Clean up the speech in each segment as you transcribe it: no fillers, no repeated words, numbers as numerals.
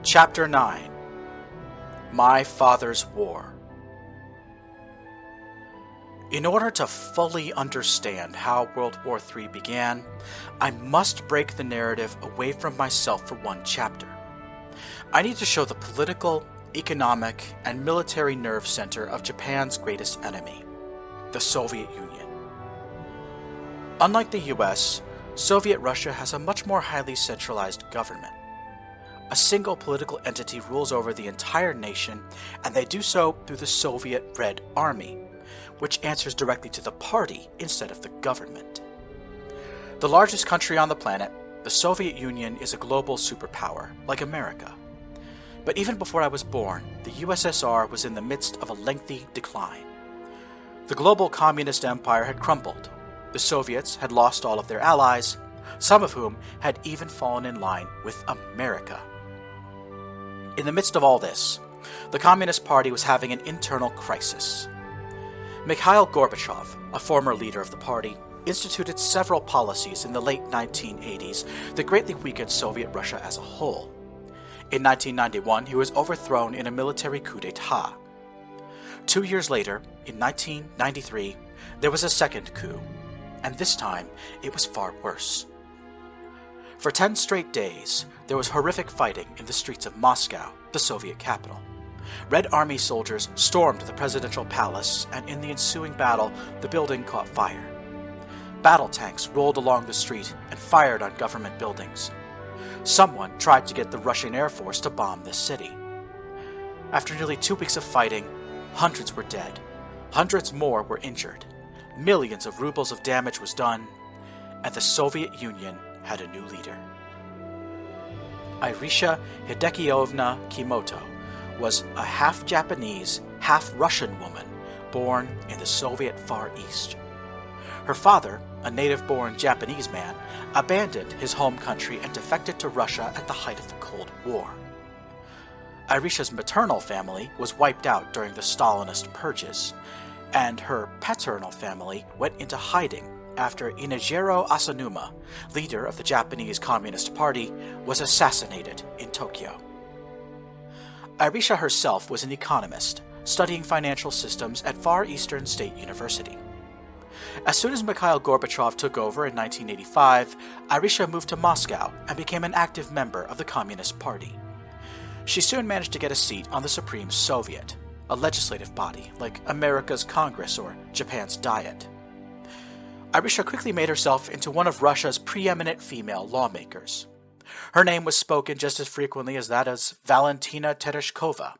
Chapter 9 My Father's War. In order to fully understand how World War III began, I must break the narrative away from myself for one chapter. I need to show the political, economic, and military nerve center of Japan's greatest enemy, the Soviet Union. Unlike the US, Soviet Russia has a much more highly centralized government. A single political entity rules over the entire nation, and they do so through the Soviet Red Army, which answers directly to the party instead of the government. The largest country on the planet, the Soviet Union is a global superpower, like America. But even before I was born, the USSR was in the midst of a lengthy decline. The global communist empire had crumbled. The Soviets had lost all of their allies, some of whom had even fallen in line with America. In the midst of all this, the Communist Party was having an internal crisis. Mikhail Gorbachev, a former leader of the party, instituted several policies in the late 1980s that greatly weakened Soviet Russia as a whole. In 1991, he was overthrown in a military coup d'etat. 2 years later, in 1993, there was a second coup, and this time it was far worse. For 10 straight days, there was horrific fighting in the streets of Moscow, the Soviet capital. Red Army soldiers stormed the presidential palace, and in the ensuing battle, the building caught fire. Battle tanks rolled along the street and fired on government buildings. Someone tried to get the Russian Air Force to bomb the city. After nearly 2 weeks of fighting, hundreds were dead. Hundreds more were injured. Millions of rubles of damage was done, and the Soviet Union had a new leader. Irisha Hidekiovna Kimoto was a half-Japanese, half-Russian woman born in the Soviet Far East. Her father, a native-born Japanese man, abandoned his home country and defected to Russia at the height of the Cold War. Irisha's maternal family was wiped out during the Stalinist purges, and her paternal family went into hiding after Inejiro Asanuma, leader of the Japanese Communist Party, was assassinated in Tokyo. Irisha herself was an economist, studying financial systems at Far Eastern State University. As soon as Mikhail Gorbachev took over in 1985, Irisha moved to Moscow and became an active member of the Communist Party. She soon managed to get a seat on the Supreme Soviet, a legislative body like America's Congress or Japan's Diet. Irisha quickly made herself into one of Russia's preeminent female lawmakers. Her name was spoken just as frequently as that of Valentina Tereshkova,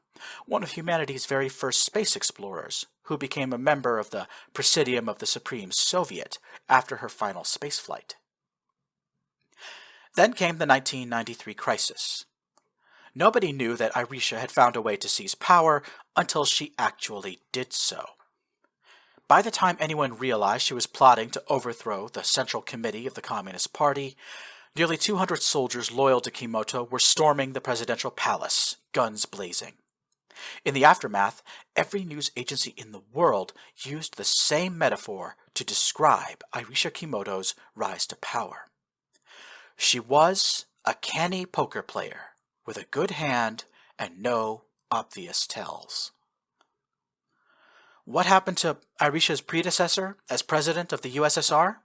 one of humanity's very first space explorers, who became a member of the Presidium of the Supreme Soviet after her final spaceflight. Then came the 1993 crisis. Nobody knew that Irisha had found a way to seize power until she actually did so. By the time anyone realized she was plotting to overthrow the Central Committee of the Communist Party, nearly 200 soldiers loyal to Kimoto were storming the presidential palace, guns blazing. In the aftermath, every news agency in the world used the same metaphor to describe Irisha Kimoto's rise to power. She was a canny poker player with a good hand and no obvious tells. What happened to Irisha's predecessor as president of the USSR?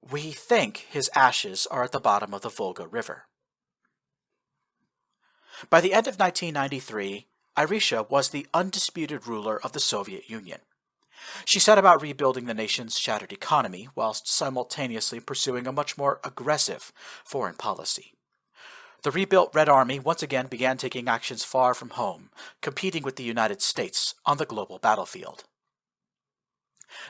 We think his ashes are at the bottom of the Volga River. By the end of 1993, Irisha was the undisputed ruler of the Soviet Union. She set about rebuilding the nation's shattered economy whilst simultaneously pursuing a much more aggressive foreign policy. The rebuilt Red Army once again began taking actions far from home, competing with the United States on the global battlefield.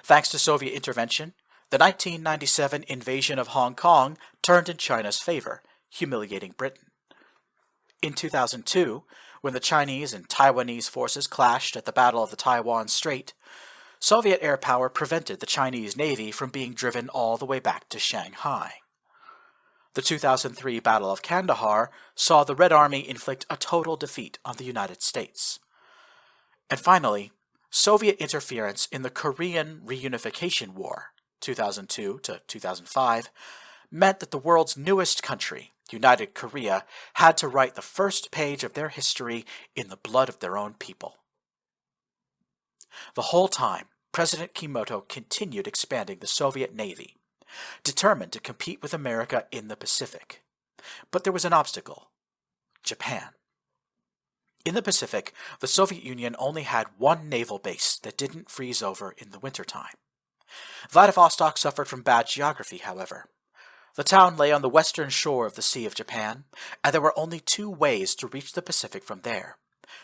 Thanks to Soviet intervention, the 1997 invasion of Hong Kong turned in China's favor, humiliating Britain. In 2002, when the Chinese and Taiwanese forces clashed at the Battle of the Taiwan Strait, Soviet air power prevented the Chinese Navy from being driven all the way back to Shanghai. The 2003 Battle of Kandahar saw the Red Army inflict a total defeat on the United States. And finally, Soviet interference in the Korean Reunification War, 2002 to 2005, meant that the world's newest country, United Korea had to write the first page of their history in the blood of their own people. The whole time, President Kimoto continued expanding the Soviet Navy, determined to compete with America in the Pacific. But there was an obstacle: Japan. In the Pacific, the Soviet Union only had one naval base that didn't freeze over in the wintertime. Vladivostok suffered from bad geography, however. The town lay on the western shore of the Sea of Japan, and there were only two ways to reach the Pacific from there: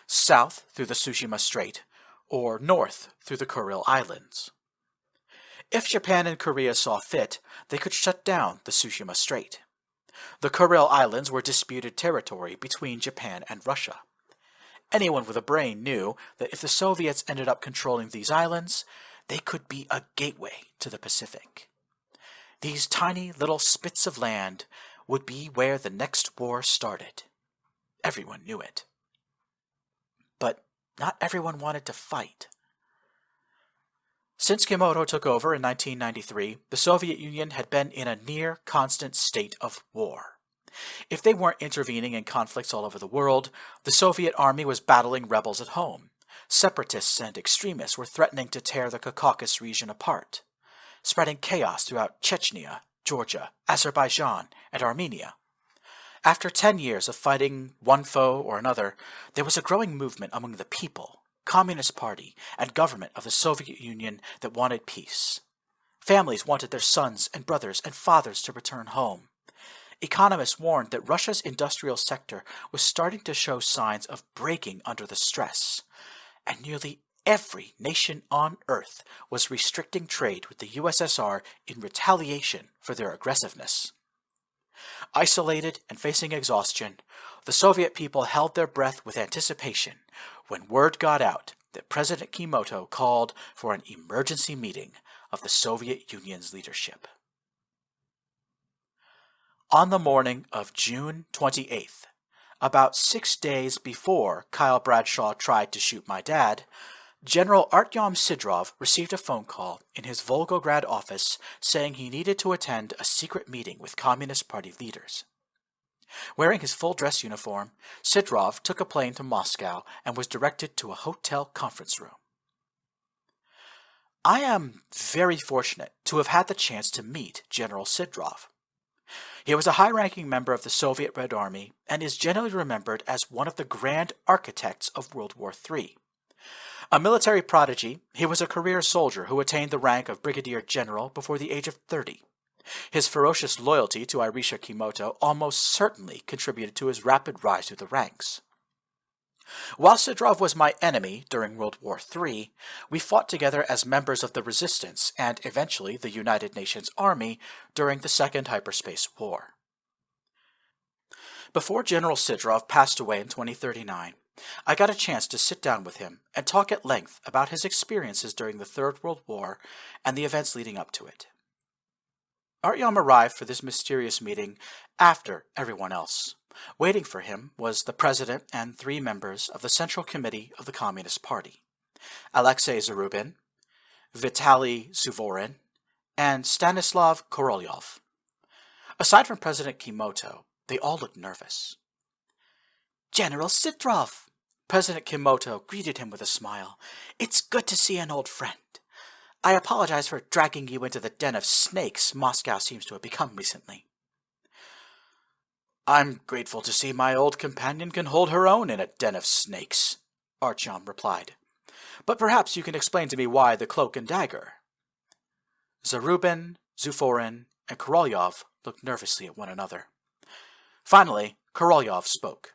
south through the Tsushima Strait, or north through the Kuril Islands. If Japan and Korea saw fit, they could shut down the Tsushima Strait. The Kuril Islands were disputed territory between Japan and Russia. Anyone with a brain knew that if the Soviets ended up controlling these islands, they could be a gateway to the Pacific. These tiny little spits of land would be where the next war started. Everyone knew it. But not everyone wanted to fight. Since Kimoto took over in 1993, the Soviet Union had been in a near constant state of war. If they weren't intervening in conflicts all over the world, the Soviet army was battling rebels at home. Separatists and extremists were threatening to tear the Caucasus region apart, spreading chaos throughout Chechnya, Georgia, Azerbaijan, and Armenia. After 10 years of fighting one foe or another, there was a growing movement among the people, Communist Party, and government of the Soviet Union that wanted peace. Families wanted their sons and brothers and fathers to return home. Economists warned that Russia's industrial sector was starting to show signs of breaking under the stress, and nearly every nation on Earth was restricting trade with the USSR in retaliation for their aggressiveness. Isolated and facing exhaustion, the Soviet people held their breath with anticipation when word got out that President Kimoto called for an emergency meeting of the Soviet Union's leadership. On the morning of June 28th, about 6 days before Kyle Bradshaw tried to shoot my dad, General Artyom Sidorov received a phone call in his Volgograd office saying he needed to attend a secret meeting with Communist Party leaders. Wearing his full-dress uniform, Sidorov took a plane to Moscow and was directed to a hotel conference room. I am very fortunate to have had the chance to meet General Sidorov. He was a high-ranking member of the Soviet Red Army and is generally remembered as one of the grand architects of World War III. A military prodigy, he was a career soldier who attained the rank of brigadier general before the age of 30. His ferocious loyalty to Irisha Kimoto almost certainly contributed to his rapid rise through the ranks. While Sidorov was my enemy during World War III, we fought together as members of the Resistance and eventually the United Nations Army during the Second Hyperspace War. Before General Sidorov passed away in 2039, I got a chance to sit down with him and talk at length about his experiences during the Third World War and the events leading up to it. Artyom arrived for this mysterious meeting after everyone else. Waiting for him was the president and 3 members of the Central Committee of the Communist Party: Alexei Zarubin, Vitaly Suvorin, and Stanislav Korolyov. Aside from President Kimoto, they all looked nervous. "General Sidorov!" President Kimoto greeted him with a smile. "It's good to see an old friend. I apologize for dragging you into the den of snakes Moscow seems to have become recently." "I'm grateful to see my old companion can hold her own in a den of snakes," Artyom replied. "But perhaps you can explain to me why the cloak and dagger." Zarubin, Suvorin, and Korolyov looked nervously at one another. Finally, Korolyov spoke.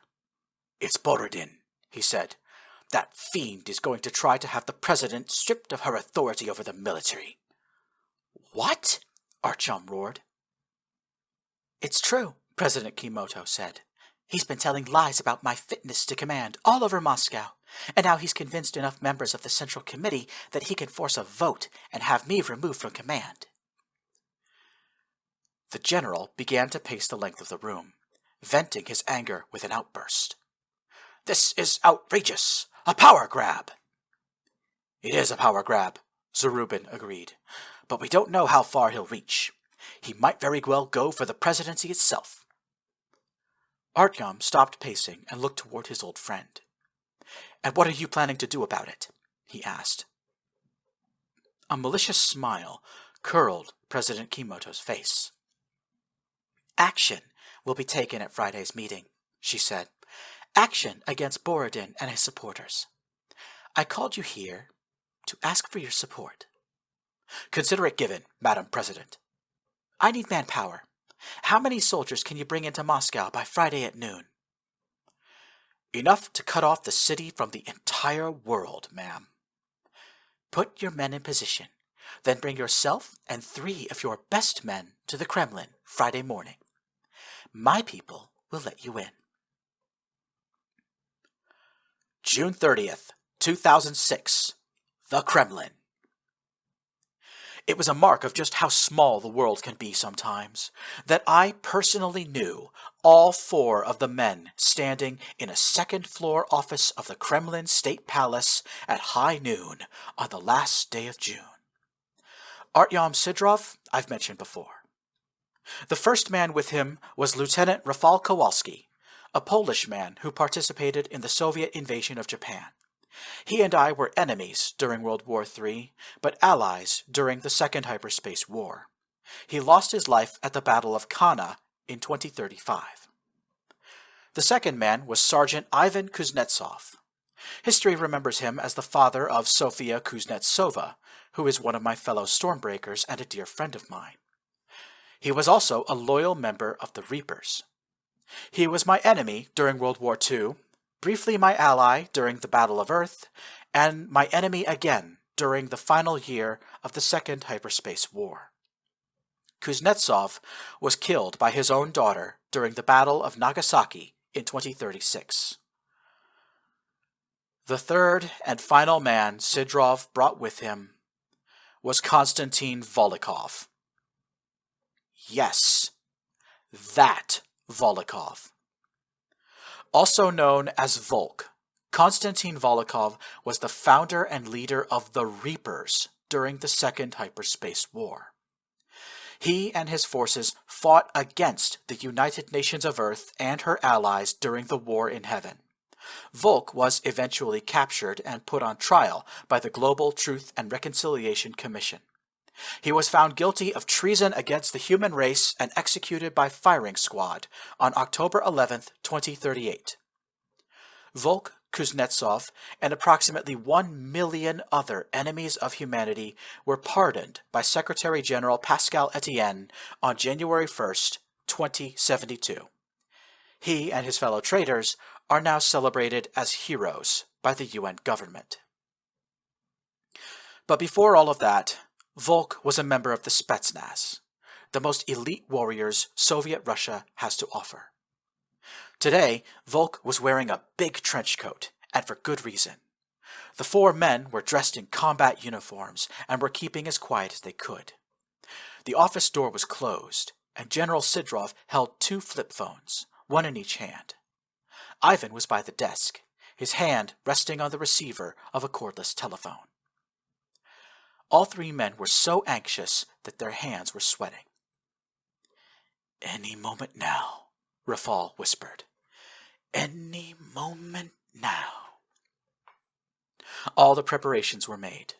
"It's Borodin," he said. "That fiend is going to try to have the president stripped of her authority over the military." "What?" Artyom roared. "It's true," President Kimoto said. "He's been telling lies about my fitness to command all over Moscow, and now he's convinced enough members of the Central Committee that he can force a vote and have me removed from command." The general began to pace the length of the room, venting his anger with an outburst. "This is outrageous! A power grab!" "It is a power grab," Zarubin agreed, "but we don't know how far he'll reach. He might very well go for the presidency itself." Artyom stopped pacing and looked toward his old friend. "And what are you planning to do about it?" he asked. A malicious smile curled President Kimoto's face. "Action will be taken at Friday's meeting," she said. "Action against Borodin and his supporters. I called you here to ask for your support." "Consider it given, Madam President." "I need manpower. How many soldiers can you bring into Moscow by Friday at noon?" "Enough to cut off the city from the entire world, ma'am." "Put your men in position. Then bring yourself and 3 of your best men to the Kremlin Friday morning. My people will let you in." June 30th, 2006. The Kremlin. It was a mark of just how small the world can be sometimes, that I personally knew all 4 of the men standing in a second-floor office of the Kremlin State Palace at high noon on the last day of June. Artyom Sidorov I've mentioned before. The first man with him was Lieutenant Rafal Kowalski, a Polish man who participated in the Soviet invasion of Japan. He and I were enemies during World War III, but allies during the Second Hyperspace War. He lost his life at the Battle of Kana in 2035. The second man was Sergeant Ivan Kuznetsov. History remembers him as the father of Sofia Kuznetsova, who is one of my fellow Stormbreakers and a dear friend of mine. He was also a loyal member of the Reapers. He was my enemy during World War II, briefly my ally during the Battle of Earth, and my enemy again during the final year of the Second Hyperspace War. Kuznetsov was killed by his own daughter during the Battle of Nagasaki in 2036. The third and final man Sidorov brought with him was Konstantin Volokov. Yes, that Volokov. Also known as Volk, Konstantin Volokov was the founder and leader of the Reapers during the Second Hyperspace War. He and his forces fought against the United Nations of Earth and her allies during the War in Heaven. Volk was eventually captured and put on trial by the Global Truth and Reconciliation Commission. He was found guilty of treason against the human race and executed by firing squad on October 11, 2038. Volk, Kuznetsov, and approximately 1 million other enemies of humanity were pardoned by Secretary General Pascal Etienne on January 1, 2072. He and his fellow traitors are now celebrated as heroes by the UN government. But before all of that, Volk was a member of the Spetsnaz, the most elite warriors Soviet Russia has to offer. Today, Volk was wearing a big trench coat, and for good reason. The 4 men were dressed in combat uniforms and were keeping as quiet as they could. The office door was closed, and General Sidorov held 2 flip phones, one in each hand. Ivan was by the desk, his hand resting on the receiver of a cordless telephone. All 3 men were so anxious that their hands were sweating. "Any moment now," Rafal whispered. "Any moment now." All the preparations were made.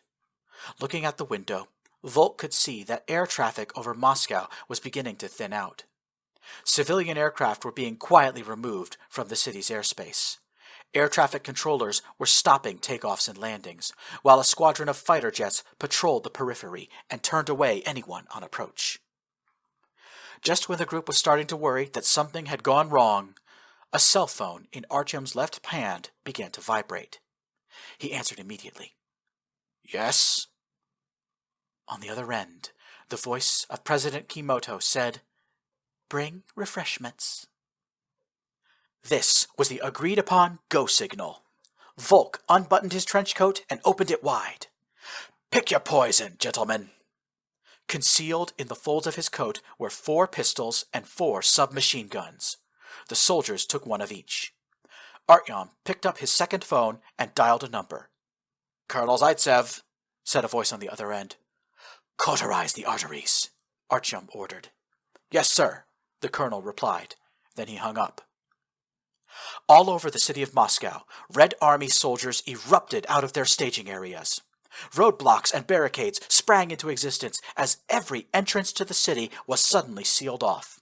Looking out the window, Volk could see that air traffic over Moscow was beginning to thin out. Civilian aircraft were being quietly removed from the city's airspace. Air traffic controllers were stopping takeoffs and landings, while a squadron of fighter jets patrolled the periphery and turned away anyone on approach. Just when the group was starting to worry that something had gone wrong, a cell phone in Artyom's left hand began to vibrate. He answered immediately. "Yes?" On the other end, the voice of President Kimoto said, "Bring refreshments." This was the agreed-upon go signal. Volk unbuttoned his trench coat and opened it wide. "Pick your poison, gentlemen." Concealed in the folds of his coat were 4 pistols and 4 submachine guns. The soldiers took one of each. Artyom picked up his second phone and dialed a number. "Colonel Zaitsev," said a voice on the other end. "Cauterize the arteries," Artyom ordered. "Yes, sir," the colonel replied. Then he hung up. All over the city of Moscow, Red Army soldiers erupted out of their staging areas. Roadblocks and barricades sprang into existence as every entrance to the city was suddenly sealed off.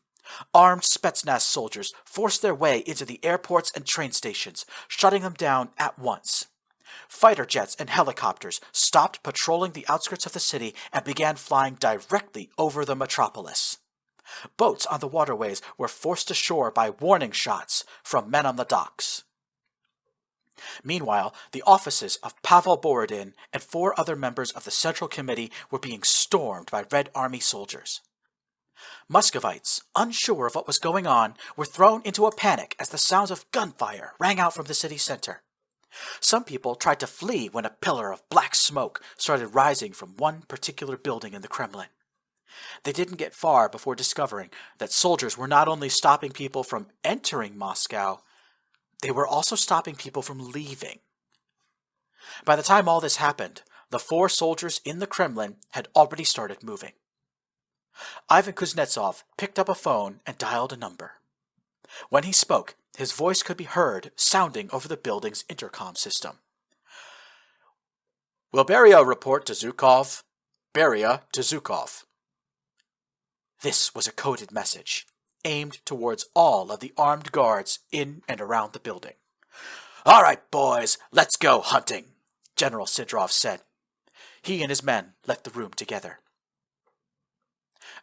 Armed Spetsnaz soldiers forced their way into the airports and train stations, shutting them down at once. Fighter jets and helicopters stopped patrolling the outskirts of the city and began flying directly over the metropolis. Boats on the waterways were forced ashore by warning shots from men on the docks. Meanwhile, the offices of Pavel Borodin and 4 other members of the Central Committee were being stormed by Red Army soldiers. Muscovites, unsure of what was going on, were thrown into a panic as the sounds of gunfire rang out from the city center. Some people tried to flee when a pillar of black smoke started rising from one particular building in the Kremlin. They didn't get far before discovering that soldiers were not only stopping people from entering Moscow, they were also stopping people from leaving. By the time all this happened, the 4 soldiers in the Kremlin had already started moving. Ivan Kuznetsov picked up a phone and dialed a number. When he spoke, his voice could be heard sounding over the building's intercom system. "Will Beria report to Zhukov? Beria to Zhukov." This was a coded message, aimed towards all of the armed guards in and around the building. "All right, boys, let's go hunting," General Sidorov said. He and his men left the room together.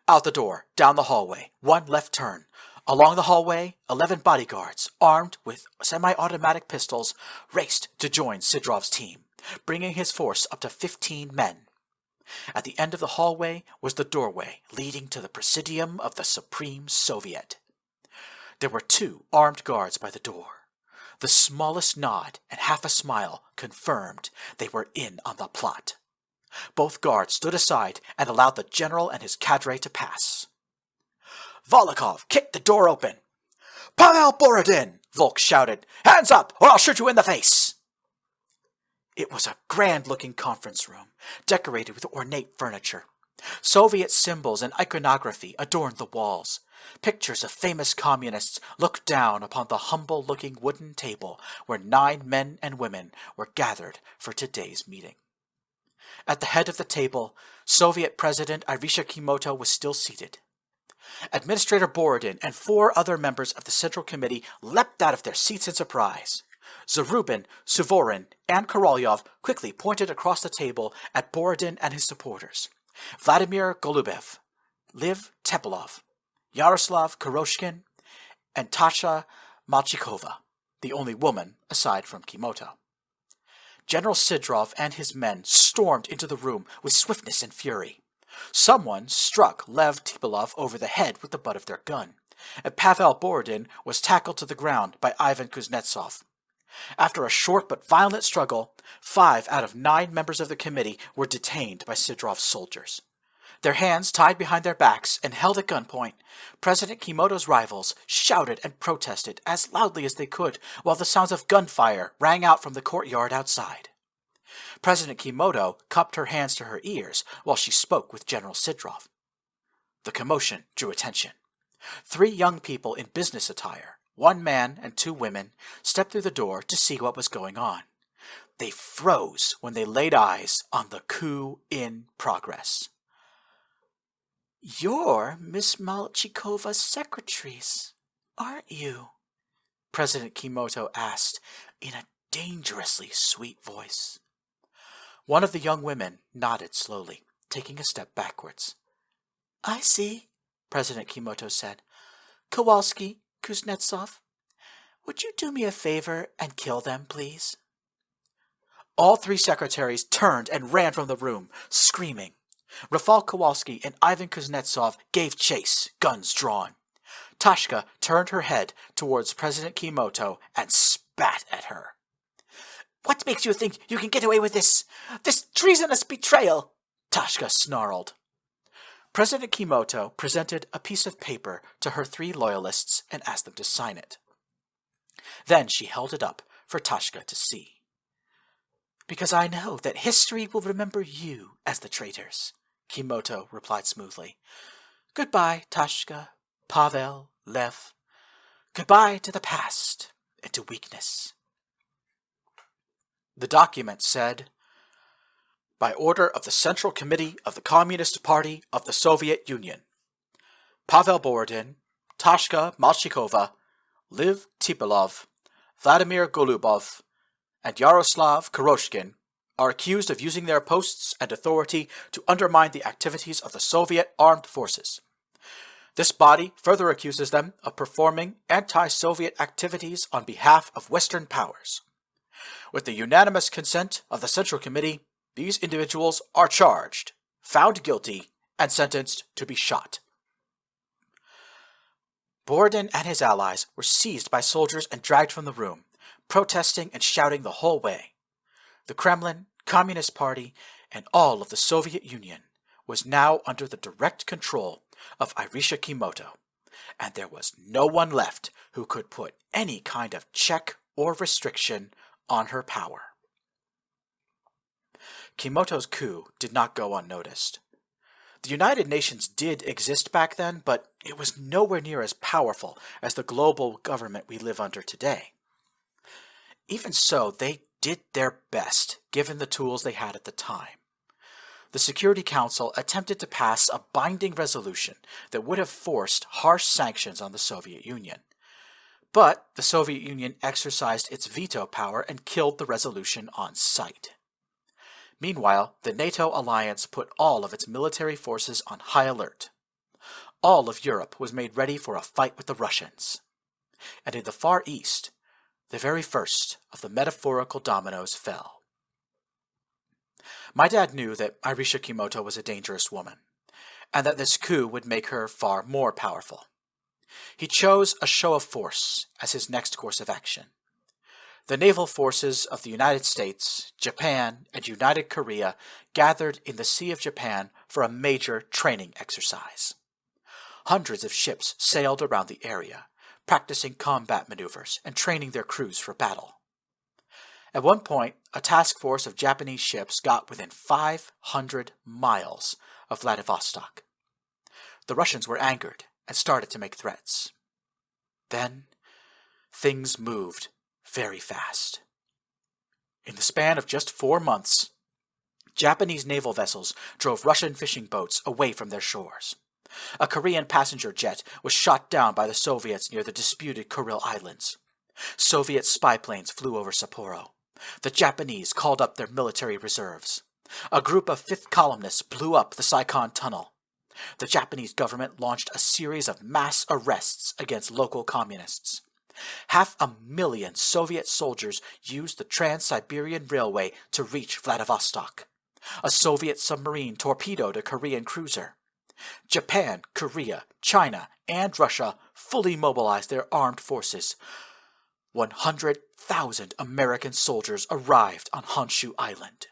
Out the door, down the hallway, one left turn. Along the hallway, 11 bodyguards, armed with semi-automatic pistols, raced to join Sidorov's team, bringing his force up to 15 men. At the end of the hallway was the doorway leading to the Presidium of the Supreme Soviet. There were 2 armed guards by the door. The smallest nod and half a smile confirmed they were in on the plot. Both guards stood aside and allowed the general and his cadre to pass. Volokov kicked the door open. "Pavel Borodin!" Volk shouted. "Hands up, or I'll shoot you in the face!" It was a grand-looking conference room, decorated with ornate furniture. Soviet symbols and iconography adorned the walls. Pictures of famous communists looked down upon the humble-looking wooden table where 9 men and women were gathered for today's meeting. At the head of the table, Soviet President Irisha Kimoto was still seated. Administrator Borodin and 4 other members of the Central Committee leapt out of their seats in surprise. Zarubin, Suvorin, and Korolyov quickly pointed across the table at Borodin and his supporters. Vladimir Golubev, Liv Tepelov, Yaroslav Kuroshkin, and Tasha Malchikova, the only woman aside from Kimoto. General Sidorov and his men stormed into the room with swiftness and fury. Someone struck Lev Tepelov over the head with the butt of their gun, and Pavel Borodin was tackled to the ground by Ivan Kuznetsov. After a short but violent struggle, 5 out of 9 members of the committee were detained by Sidorov's soldiers. Their hands tied behind their backs and held at gunpoint, President Kimoto's rivals shouted and protested as loudly as they could while the sounds of gunfire rang out from the courtyard outside. President Kimoto cupped her hands to her ears while she spoke with General Sidorov. The commotion drew attention. 3 young people in business attire, 1 man and 2 women, stepped through the door to see what was going on. They froze when they laid eyes on the coup in progress. "You're Miss Malchikova's secretaries, aren't you?" President Kimoto asked in a dangerously sweet voice. One of the young women nodded slowly, taking a step backwards. "I see," President Kimoto said. "Kowalski, Kuznetsov, would you do me a favor and kill them, please?" All 3 secretaries turned and ran from the room, screaming. Rafal Kowalski and Ivan Kuznetsov gave chase, guns drawn. Tashka turned her head towards President Kimoto and spat at her. "What makes you think you can get away with this treasonous betrayal?" Tashka snarled. President Kimoto presented a piece of paper to her 3 loyalists and asked them to sign it. Then she held it up for Tashka to see. "Because I know that history will remember you as the traitors," Kimoto replied smoothly. "Goodbye, Tashka, Pavel, Lev. Goodbye to the past, into weakness. The document said, "By order of the Central Committee of the Communist Party of the Soviet Union, Pavel Borodin, Tashka Malchikova, Liv Tipilov, Vladimir Golubov, and Yaroslav Kuroshkin are accused of using their posts and authority to undermine the activities of the Soviet armed forces. This body further accuses them of performing anti-Soviet activities on behalf of Western powers. With the unanimous consent of the Central Committee, these individuals are charged, found guilty, and sentenced to be shot." Borodin and his allies were seized by soldiers and dragged from the room, protesting and shouting the whole way. The Kremlin, Communist Party, and all of the Soviet Union was now under the direct control of Irisha Kimoto, and there was no one left who could put any kind of check or restriction on her power. Kimoto's coup did not go unnoticed. The United Nations did exist back then, but it was nowhere near as powerful as the global government we live under today. Even so, they did their best, given the tools they had at the time. The Security Council attempted to pass a binding resolution that would have forced harsh sanctions on the Soviet Union. But the Soviet Union exercised its veto power and killed the resolution on sight. Meanwhile, the NATO alliance put all of its military forces on high alert. All of Europe was made ready for a fight with the Russians. And in the Far East, the very first of the metaphorical dominoes fell. My dad knew that Irisha Kimoto was a dangerous woman, and that this coup would make her far more powerful. He chose a show of force as his next course of action. The naval forces of the United States, Japan, and United Korea gathered in the Sea of Japan for a major training exercise. Hundreds of ships sailed around the area, practicing combat maneuvers and training their crews for battle. At one point, a task force of Japanese ships got within 500 miles of Vladivostok. The Russians were angered and started to make threats. Then, things moved very fast. In the span of just 4 months, Japanese naval vessels drove Russian fishing boats away from their shores. A Korean passenger jet was shot down by the Soviets near the disputed Kuril Islands. Soviet spy planes flew over Sapporo. The Japanese called up their military reserves. A group of fifth columnists blew up the Saigon Tunnel. The Japanese government launched a series of mass arrests against local communists. 500,000 Soviet soldiers used the Trans-Siberian Railway to reach Vladivostok. A Soviet submarine torpedoed a Korean cruiser. Japan, Korea, China, and Russia fully mobilized their armed forces. 100,000 American soldiers arrived on Honshu Island.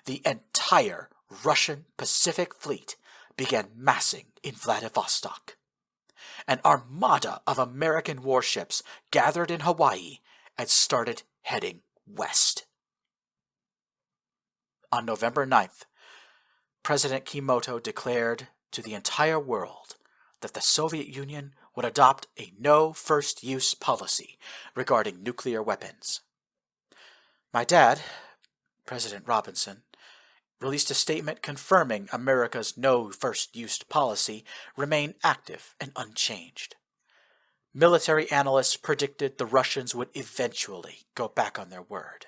The entire Russian Pacific Fleet began massing in Vladivostok. An armada of American warships gathered in Hawaii and started heading west. On November 9th, President Kimoto declared to the entire world that the Soviet Union would adopt a no-first-use policy regarding nuclear weapons. My dad, President Robinson, released a statement confirming America's no-first-use policy remained active and unchanged. Military analysts predicted the Russians would eventually go back on their word.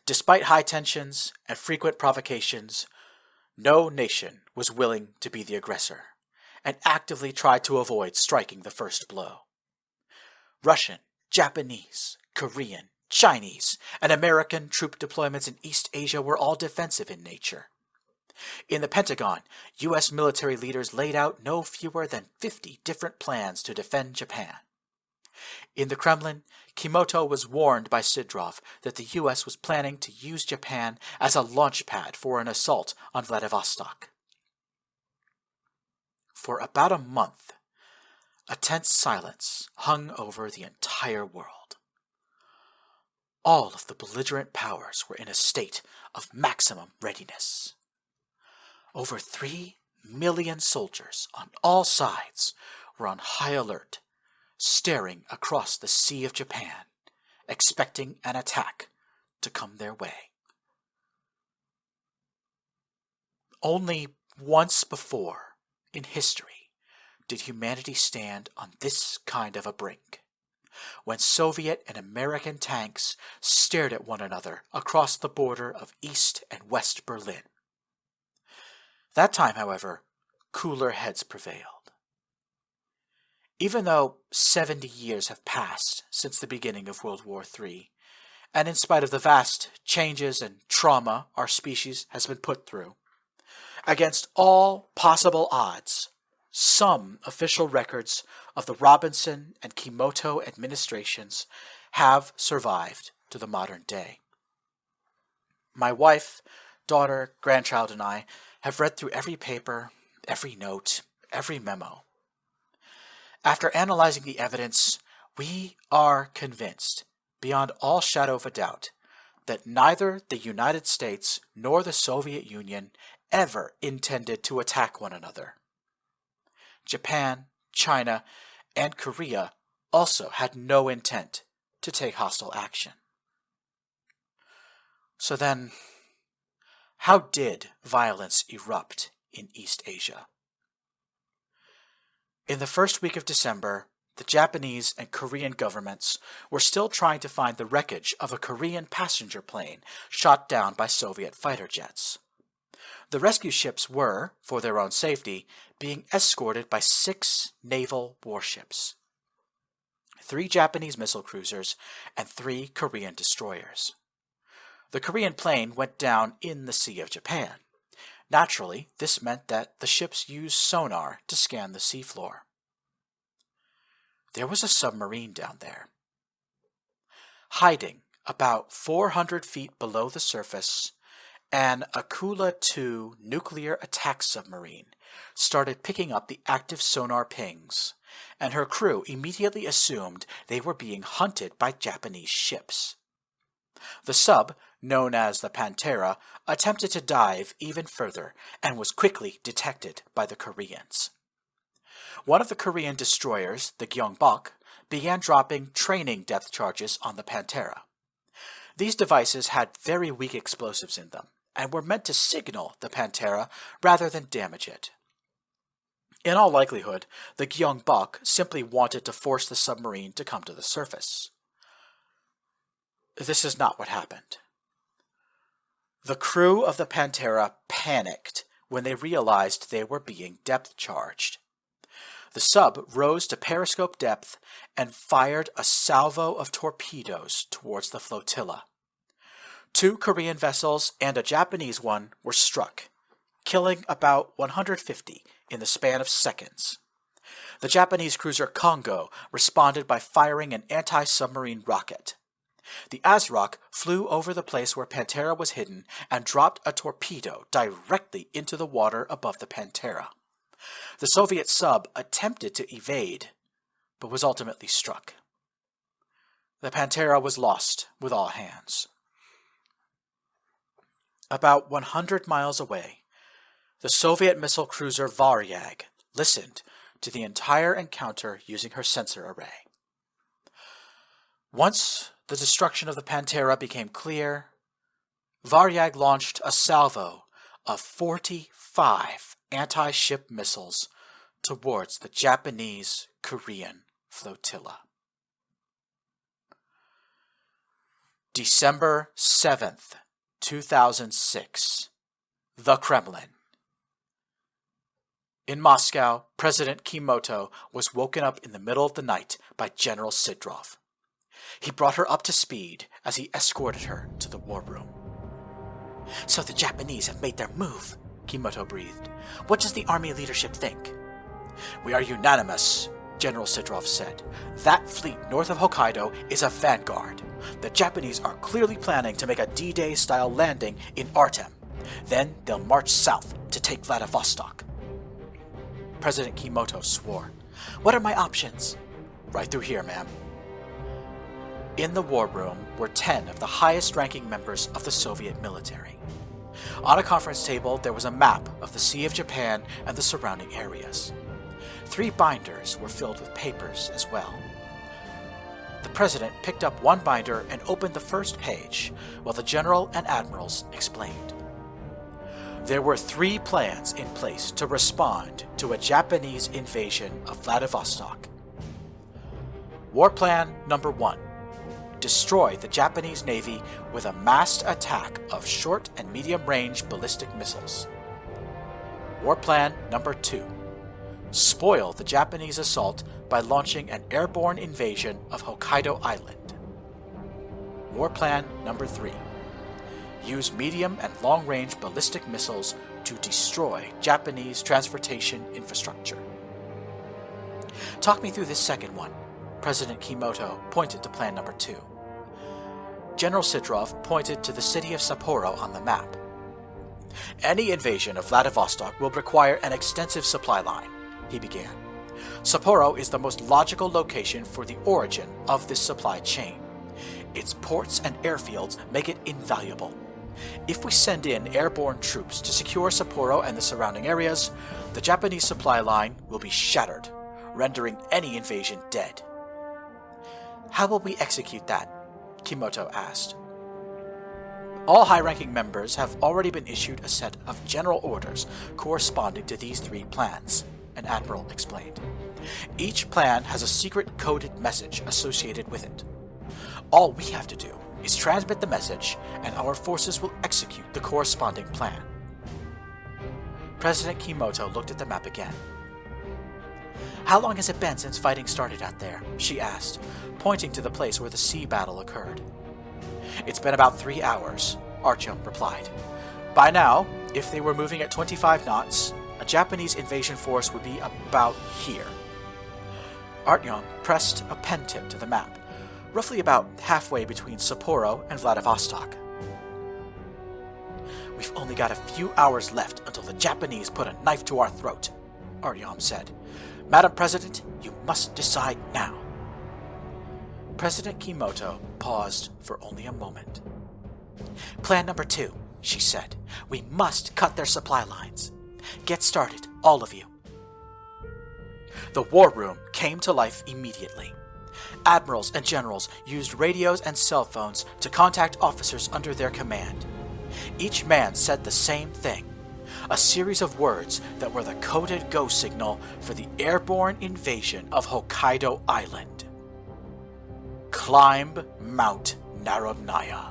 Despite high tensions and frequent provocations, no nation was willing to be the aggressor, and actively tried to avoid striking the first blow. Russian, Japanese, Korean, Chinese, and American troop deployments in East Asia were all defensive in nature. In the Pentagon, U.S. military leaders laid out no fewer than 50 different plans to defend Japan. In the Kremlin, Kimoto was warned by Sidrov that the U.S. was planning to use Japan as a launch pad for an assault on Vladivostok. For about a month, a tense silence hung over the entire world. All of the belligerent powers were in a state of maximum readiness. Over 3 million soldiers on all sides were on high alert, staring across the Sea of Japan, expecting an attack to come their way. Only once before in history did humanity stand on this kind of a brink, when Soviet and American tanks stared at one another across the border of East and West Berlin. That time, however, cooler heads prevailed. Even though 70 years have passed since the beginning of World War III, and in spite of the vast changes and trauma our species has been put through, against all possible odds, some official records of the Robinson and Kimoto administrations have survived to the modern day. My wife, daughter, grandchild, and I have read through every paper, every note, every memo. After analyzing the evidence, we are convinced, beyond all shadow of a doubt, that neither the United States nor the Soviet Union ever intended to attack one another. Japan, China, and Korea also had no intent to take hostile action. So then, how did violence erupt in East Asia? In the first week of December, the Japanese and Korean governments were still trying to find the wreckage of a Korean passenger plane shot down by Soviet fighter jets. The rescue ships were, for their own safety, being escorted by 6 naval warships, 3 Japanese missile cruisers, and 3 Korean destroyers. The Korean plane went down in the Sea of Japan. Naturally, this meant that the ships used sonar to scan the seafloor. There was a submarine down there. Hiding about 400 feet below the surface, an Akula-2 nuclear attack submarine started picking up the active sonar pings, and her crew immediately assumed they were being hunted by Japanese ships. The sub, known as the Pantera, attempted to dive even further and was quickly detected by the Koreans. One of the Korean destroyers, the Gyeongbok, began dropping training depth charges on the Pantera. These devices had very weak explosives in them, and were meant to signal the Pantera rather than damage it. In all likelihood, the Gyeongbok simply wanted to force the submarine to come to the surface. This is not what happened. The crew of the Pantera panicked when they realized they were being depth charged. The sub rose to periscope depth and fired a salvo of torpedoes towards the flotilla. 2 Korean vessels and a Japanese one were struck, killing about 150 in the span of seconds. The Japanese cruiser Kongo responded by firing an anti-submarine rocket. The ASROC flew over the place where Pantera was hidden and dropped a torpedo directly into the water above the Pantera. The Soviet sub attempted to evade, but was ultimately struck. The Pantera was lost with all hands. About 100 miles away, the Soviet missile cruiser Varyag listened to the entire encounter using her sensor array. Once the destruction of the Pantera became clear, Varyag launched a salvo of 45 anti-ship missiles towards the Japanese-Korean flotilla. December 7th, 2006. The Kremlin. In Moscow, President Kimoto was woken up in the middle of the night by General Sidrov. He brought her up to speed as he escorted her to the war room. "So the Japanese have made their move," Kimoto breathed. "What does the army leadership think?" "We are unanimous," General Sidrov said. "That fleet north of Hokkaido is a vanguard. The Japanese are clearly planning to make a D-Day-style landing in Artem. Then they'll march south to take Vladivostok." President Kimoto swore. "What are my options?" "Right through here, ma'am." In the war room were 10 of the highest-ranking members of the Soviet military. On a conference table there was a map of the Sea of Japan and the surrounding areas. 3 binders were filled with papers as well. The president picked up one binder and opened the first page, while the general and admirals explained. There were 3 plans in place to respond to a Japanese invasion of Vladivostok. War Plan Number 1. Destroy the Japanese Navy with a massed attack of short and medium-range ballistic missiles. War Plan Number 2. Spoil the Japanese assault by launching an airborne invasion of Hokkaido Island. War Plan Number 3. Use medium and long-range ballistic missiles to destroy Japanese transportation infrastructure. Talk me through this second one. President Kimoto pointed to Plan Number 2. General Sidrov pointed to the city of Sapporo on the map. Any invasion of Vladivostok will require an extensive supply line, he began. Sapporo is the most logical location for the origin of this supply chain. Its ports and airfields make it invaluable. If we send in airborne troops to secure Sapporo and the surrounding areas, the Japanese supply line will be shattered, rendering any invasion dead. How will we execute that? Kimoto asked. All high-ranking members have already been issued a set of general orders corresponding to these 3 plans, an admiral explained. Each plan has a secret coded message associated with it. All we have to do is transmit the message, and our forces will execute the corresponding plan. President Kimoto looked at the map again. How long has it been since fighting started out there? She asked, pointing to the place where the sea battle occurred. It's been about 3 hours, Artyom replied. By now, if they were moving at 25 knots, a Japanese invasion force would be about here. Artyom pressed a pen tip to the map, roughly about halfway between Sapporo and Vladivostok. We've only got a few hours left until the Japanese put a knife to our throat, Artyom said. Madam President, you must decide now. President Kimoto paused for only a moment. Plan Number 2, she said. We must cut their supply lines. Get started, all of you. The war room came to life immediately. Admirals and generals used radios and cell phones to contact officers under their command. Each man said the same thing, a series of words that were the coded go signal for the airborne invasion of Hokkaido Island. Climb Mount Narodnaya.